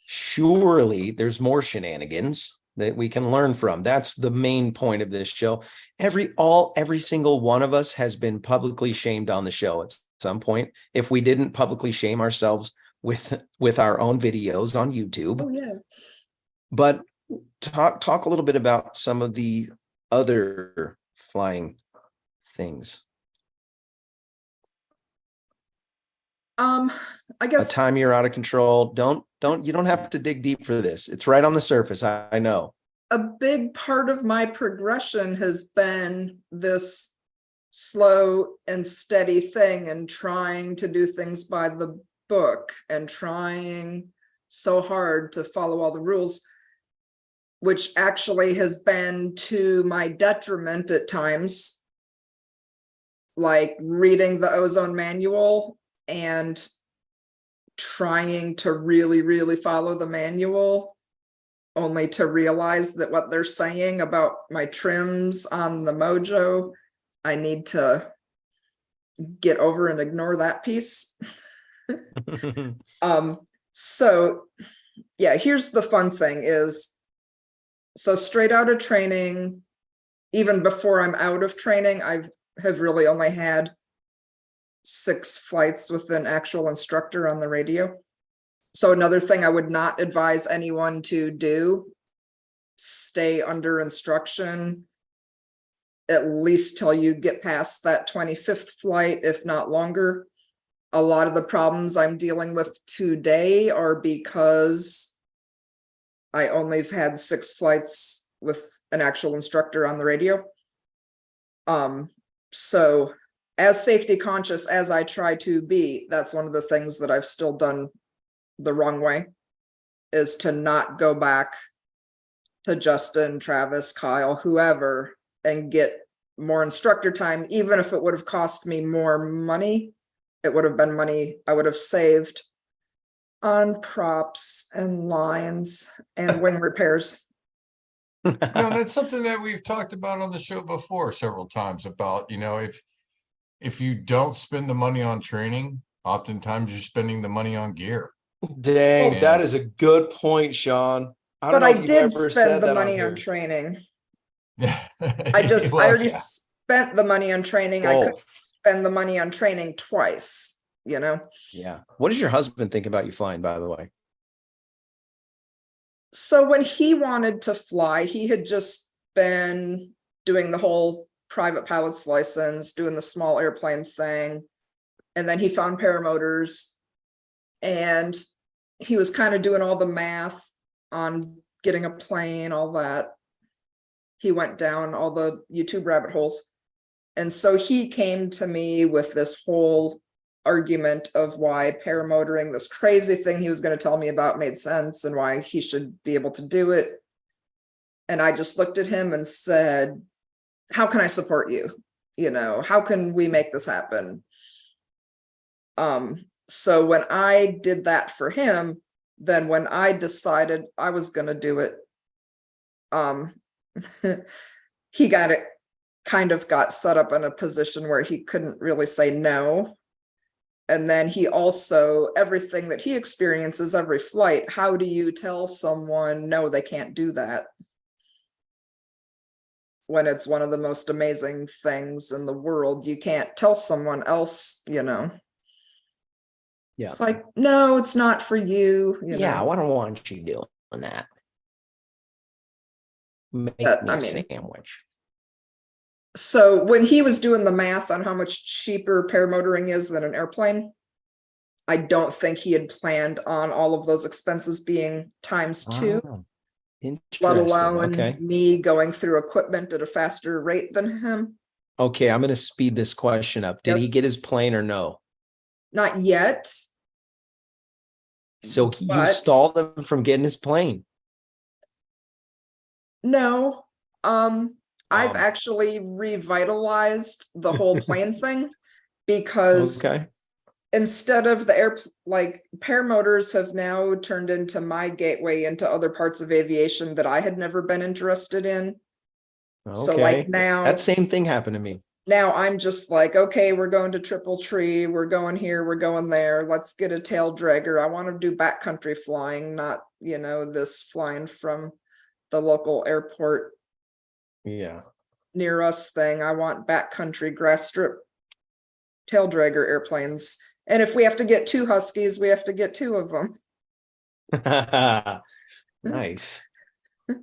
Surely there's more shenanigans that we can learn from. That's the main point of this show. Every single one of us has been publicly shamed on the show at some point. If we didn't publicly shame ourselves with our own videos on YouTube. Oh yeah. But talk a little bit about some of the other flying things. I A guess time you're out of control. You don't have to dig deep for this. It's right on the surface. I know. a big part of my progression has been this slow and steady thing, and trying to do things by the book and trying so hard to follow all the rules, which actually has been to my detriment at times, like reading the ozone manual and trying to really follow the manual, only to realize that what they're saying about my trims on the Mojo, I need to get over and ignore that piece. So yeah, here's the fun thing is, so straight out of training, even before I'm out of training, I have really only had 6 flights with an actual instructor on the radio. So another thing I would not advise anyone to do, stay under instruction at least till you get past that 25th flight, if not longer. A lot of the problems I'm dealing with today are because I only have had 6 flights with an actual instructor on the radio. So as safety conscious as I try to be, that's one of the things that I've still done the wrong way, is to not go back to Justin, Travis, Kyle, whoever, and get more instructor time. Even if it would have cost me more money, it would have been money I would have saved on props and lines and wing repairs. No, that's something that we've talked about on the show before several times about, if you don't spend the money on training, oftentimes you're spending the money on gear. Dang, Oh, that man. is a good point, Sean. I don't But know I if you've did ever spend said the that money on here. training. I I already spent the money on training. I could Both. spend the money on training twice, Yeah. What does your husband think about you flying, by the way? So when he wanted to fly, he had just been doing the whole private pilot's license, doing the small airplane thing. And then he found paramotors, and he was kind of doing all the math on getting a plane, all that. He went down all the YouTube rabbit holes. And so he came to me with this whole argument of why paramotoring, this crazy thing he was going to tell me about, made sense and why he should be able to do it. And I just looked at him and said, how can I support you? How can we make this happen? So when I did that for him, then when I decided I was going to do it, he got set up in a position where he couldn't really say no. And then he also, everything that he experiences every flight, how do you tell someone, no, they can't do that? When it's one of the most amazing things in the world, you can't tell someone else, Yeah. It's like, no, it's not for you. Yeah, I don't want you doing that. Make me I a mean, sandwich. So when he was doing the math on how much cheaper paramotoring is than an airplane, I don't think he had planned on all of those expenses being ×2, Oh, let interesting. alone Okay. me going through equipment at a faster rate than him. Okay, I'm going to speed this question up. Did he Yes. get his plane or no? Not yet. So you But- stalled him from getting his plane. No. I've Wow. actually revitalized the whole plane thing, because Okay. instead of paramotors have now turned into my gateway into other parts of aviation that I had never been interested in. So Okay. now, That same thing happened to me. now I'm just like, okay, we're going to Triple Tree, we're going here, we're going there. Let's get a tail dragger. I want to do backcountry flying, not, this flying from the local airport Yeah. near us thing. I want backcountry grass strip tail dragger airplanes. And if we have to get 2 Huskies, we have to get 2 of them. Nice.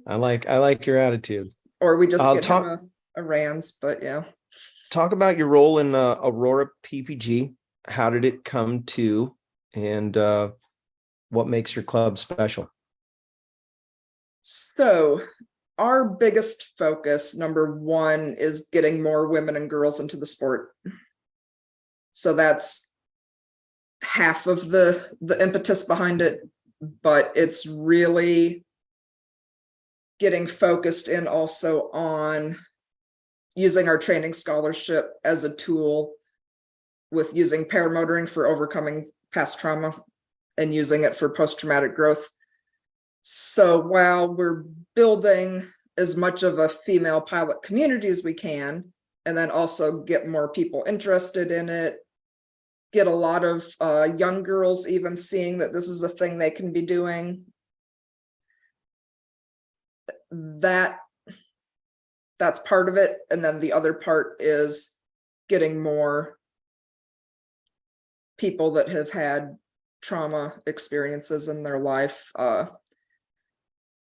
I like your attitude. Or we just I'll get talk- him a Rans, but yeah. Talk about your role in Aurora PPG. How did it come to, and what makes your club special? So our biggest focus, number 1, is getting more women and girls into the sport. So that's half of the impetus behind it, but it's really getting focused in also on using our training scholarship as a tool, with using paramotoring for overcoming past trauma and using it for post-traumatic growth. So while we're building as much of a female pilot community as we can, and then also get more people interested in it, get a lot of young girls even seeing that this is a thing they can be doing, that's part of it. And then the other part is getting more people that have had trauma experiences in their life.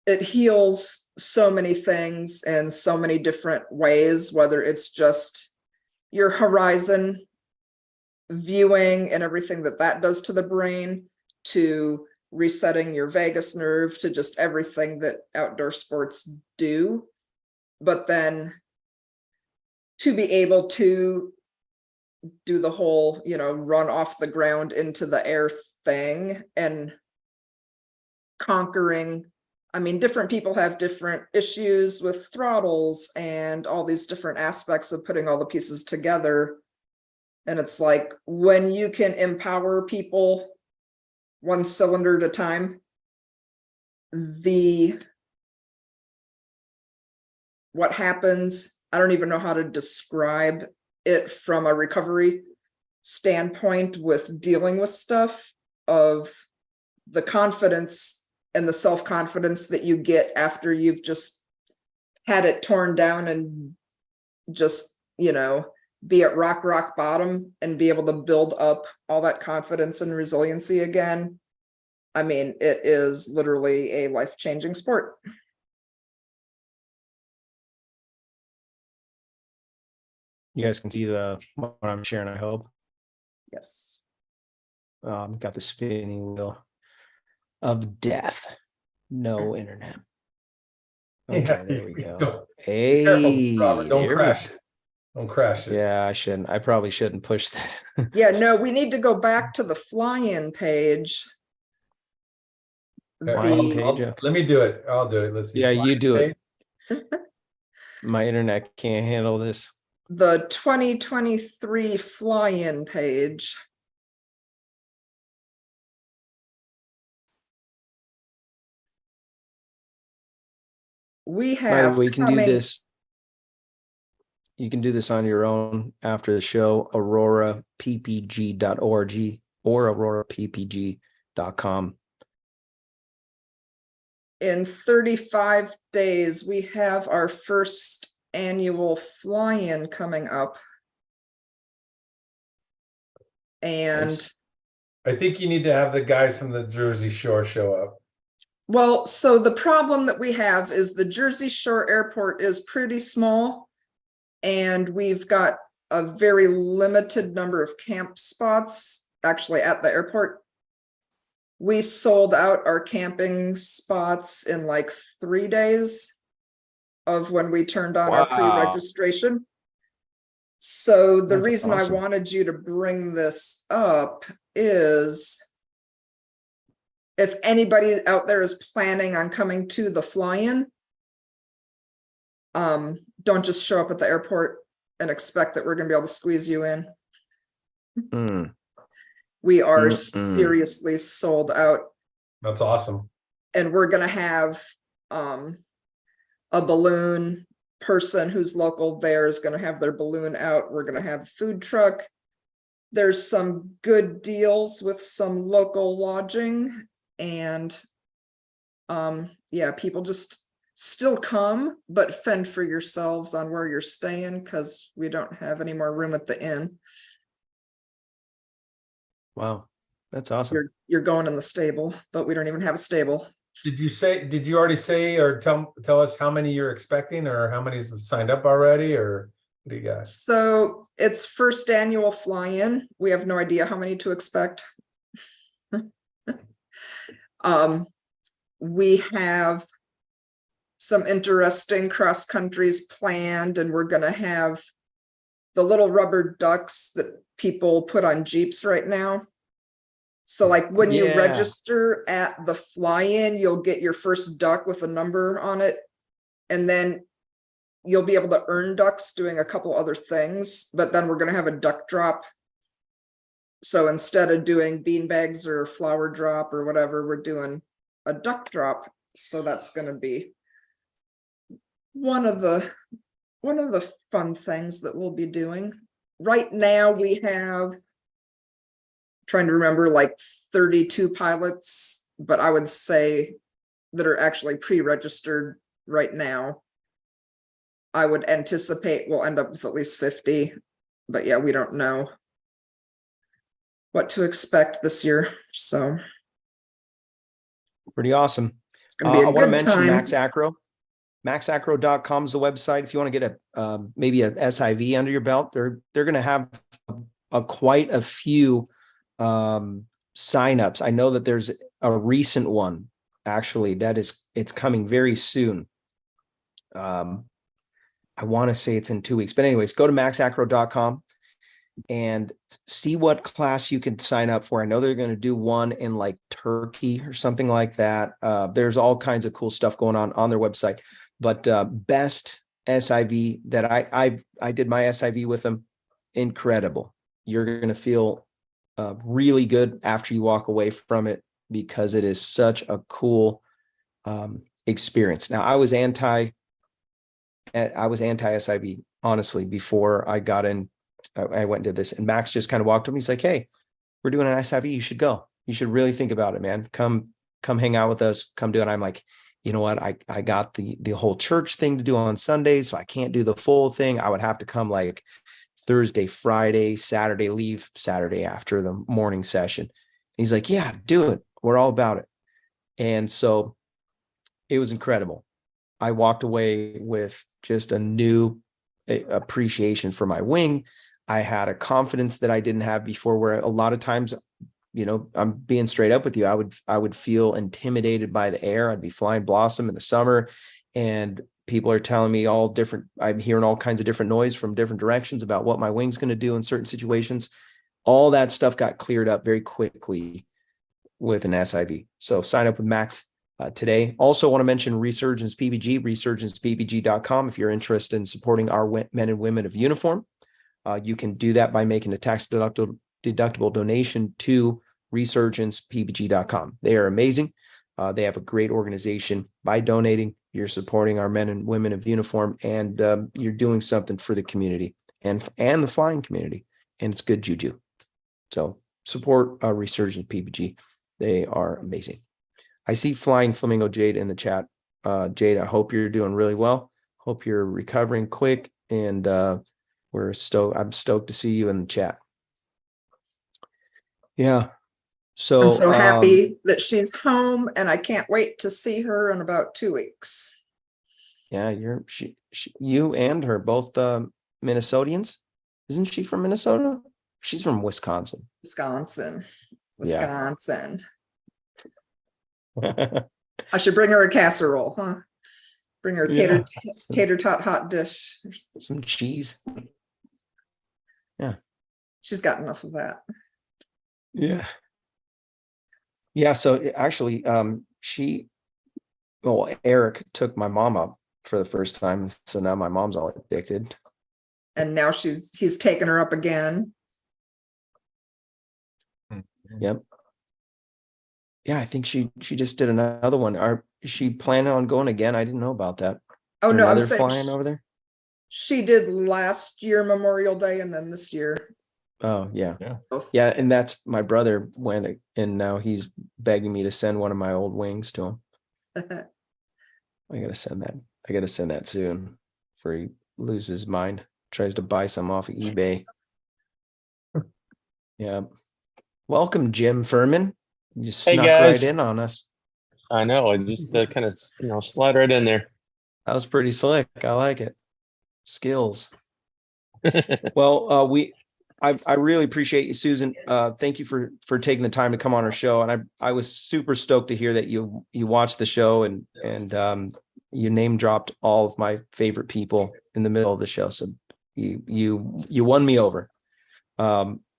It heals so many things in so many different ways, whether it's just your horizon viewing and everything that does to the brain, to resetting your vagus nerve, to just everything that outdoor sports do. But then to be able to do the whole, run off the ground into the air thing and conquering. I mean, different people have different issues with throttles and all these different aspects of putting all the pieces together. And it's like, when you can empower people one cylinder at a time, what happens, I don't even know how to describe it from a recovery standpoint with dealing with stuff, of the confidence and the self-confidence that you get after you've just had it torn down and just, be at rock bottom and be able to build up all that confidence and resiliency again. I mean, it is literally a life-changing sport. You guys can see what I'm sharing, I hope. Yes. Got the spinning wheel of death. No internet. Okay, Yeah, there we go. Don't, Hey, be careful, Robert. Don't there we crash it. Don't crash it. Yeah, I shouldn't. I probably shouldn't push that. Yeah, no, we need to go back to the fly-in page. Okay, Fly-in The- page. Let me do it. I'll do it. Let's see. Yeah, you do it. Page. My internet can't handle this. The 2023 fly-in page. We By the have way, you can do coming- this. You can do this on your own after the show, aurorappg.org or aurorappg.com. In 35 days, we have our first annual fly-in coming up. And Nice. I think you need to have the guys from the Jersey Shore show up. well, so the problem that we have is the Jersey Shore Airport is pretty small, and we've got a very limited number of camp spots actually at the airport. We sold out our camping spots in like 3 days of when we turned on our Wow. pre-registration. So the That's reason awesome. I wanted you to bring this up is, if anybody out there is planning on coming to the fly-in, don't just show up at the airport and expect that we're going to be able to squeeze you in. Mm. We are Mm-mm. seriously sold out, That's awesome. and we're going to have a balloon person who's local there is going to have their balloon out. We're going to have a food truck. There's some good deals with some local lodging, and yeah, people just still come, but fend for yourselves on where you're staying, because we don't have any more room at the inn. Wow, that's awesome. You're going in the stable, but we don't even have a stable. Did you already say or tell us how many you're expecting, or how many have signed up already, or what do you got? So it's first annual fly-in. We have no idea how many to expect. We have some interesting cross countries planned, and we're gonna have the little rubber ducks that people put on Jeeps right now. So like when you Yeah. register at the fly-in, you'll get your first duck with a number on it. And then you'll be able to earn ducks doing a couple other things, but then we're gonna have a duck drop. So instead of doing bean bags or flower drop or whatever, we're doing a duck drop. So that's gonna be one of the fun things that we'll be doing. Right now we have, trying to remember, like 32 pilots, but I would say that are actually pre-registered right now. I would anticipate we'll end up with at least 50, but yeah, we don't know what to expect this year. So Pretty awesome. it's gonna be I a want to good mention time. Max Acro. maxacro.com is the website. If you want to get maybe a SIV under your belt, they're going to have quite a few signups. I know that there's a recent one actually it's coming very soon. I want to say it's in 2 weeks, but anyways, go to maxacro.com and see what class you can sign up for. I know they're going to do one in like Turkey or something like that. There's all kinds of cool stuff going on their website, but best SIV that I did my SIV with them. Incredible. You're going to feel really good after you walk away from it because it is such a cool experience. Now, I was anti SIV, honestly, before I got in. I went and did this, and Max just kind of walked up. He's like, "Hey, we're doing an SIV. You should go. You should really think about it, man. Come hang out with us. Come do it." I'm like, you know what? I got the whole church thing to do on Sundays, so I can't do the full thing. I would have to come like Thursday, Friday, Saturday, leave Saturday after the morning session. He's like, "Yeah, do it. We're all about it." And so it was incredible. I walked away with just a new appreciation for my wing. I had a confidence that I didn't have before, where a lot of times, I'm being straight up with you. I would feel intimidated by the air. I'd be flying Blossom in the summer and people are telling me all different, I'm hearing all kinds of different noise from different directions about what my wing's going to do in certain situations. All that stuff got cleared up very quickly with an SIV. So sign up with Max today. Also want to mention Resurgence PPG, resurgencepppg.com. If you're interested in supporting our men and women of uniform, you can do that by making a tax deductible donation to resurgencepppg.com. They are amazing. They have a great organization. By donating, you're supporting our men and women of uniform, and you're doing something for the community and the flying community, and it's good juju. So support Resurgence PPG. They are amazing. I see Flying Flamingo Jade in the chat. Jade, I hope you're doing really well. Hope you're recovering quick, and I'm stoked to see you in the chat. Yeah. So I'm so happy that she's home, and I can't wait to see her in about 2 weeks. Yeah, you and her both Minnesotians. Isn't she from Minnesota? She's from Wisconsin. Wisconsin. Yeah. I should bring her a casserole, huh? Bring her a tater tot hot dish. Some cheese. Yeah. She's got enough of that. Yeah. Yeah. So actually, Eric took my mom up for the first time. So now my mom's all addicted. And now he's taken her up again. Yep. Yeah, I think she just did another one. Is she planning on going again? I didn't know about that. Oh no, I'm saying flying over there. She did last year Memorial Day, and then this year. Oh yeah. Both. Yeah, and that's my brother went, and now he's begging me to send one of my old wings to him. I gotta send that soon before he loses his mind. Tries to buy some off of eBay. Yeah. Welcome, Jim Furman. You snuck right in on us. I know. I just kind of slide right in there. That was pretty slick. I like it. Skills. Well, I really appreciate you, Susan. Thank you for taking the time to come on our show. And I was super stoked to hear that you watched the show and you name dropped all of my favorite people in the middle of the show. So you won me over.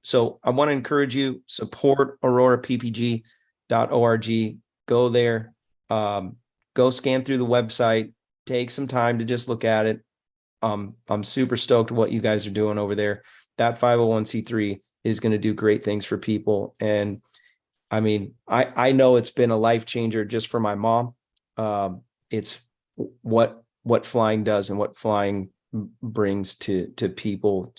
So I want to encourage you, support AuroraPPG.org. Go there, go scan through the website, take some time to just look at it. I'm super stoked what you guys are doing over there. That 501c3 is going to do great things for people. And I mean, I know it's been a life changer just for my mom. It's what flying does and what flying brings to people.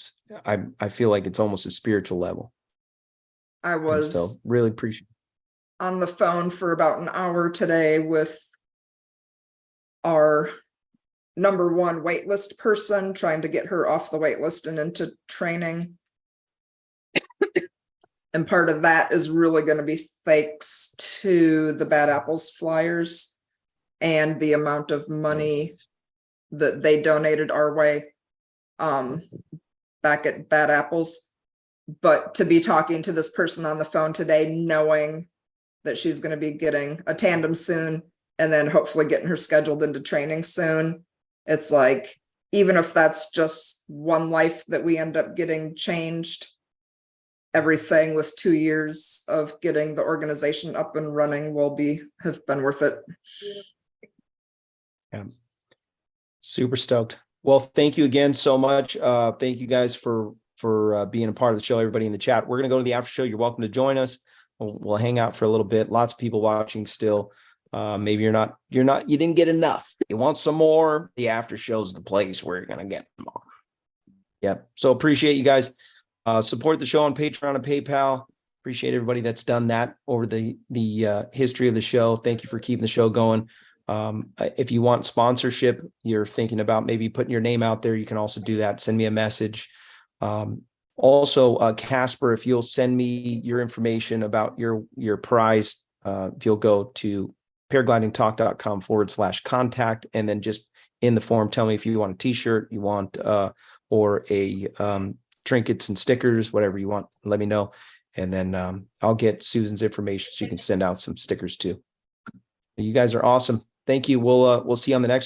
I feel like it's almost a spiritual level. I was so really appreciate on the phone for about an hour today with our number one waitlist person, trying to get her off the waitlist and into training. And part of that is really going to be thanks to the Bad Apples flyers and the amount of money that they donated our way back at Bad Apples. But to be talking to this person on the phone today, knowing that she's going to be getting a tandem soon, and then hopefully getting her scheduled into training soon, it's like, even if that's just one life that we end up getting changed, everything with 2 years of getting the organization up and running will have been worth it. Yeah. Super stoked. Well, thank you again so much. Thank you guys for being a part of the show. Everybody in the chat, we're going to go to the after show. You're welcome to join us. We'll hang out for a little bit. Lots of people watching still. Maybe you didn't get enough. You want some more? The after show's the place where you're going to get more. Yep. So appreciate you guys. Support the show on Patreon and PayPal. Appreciate everybody that's done that over the history of the show. Thank you for keeping the show going. If you want sponsorship, you're thinking about maybe putting your name out there, you can also do that. Send me a message. Also, Casper, if you'll send me your information about your prize, if you'll go to paraglidingtalk.com/contact, and then just in the form, tell me if you want a t-shirt, you want, or a, trinkets and stickers, whatever you want, let me know. And then, I'll get Susan's information so you can send out some stickers too. You guys are awesome. Thank you. We'll see you on the next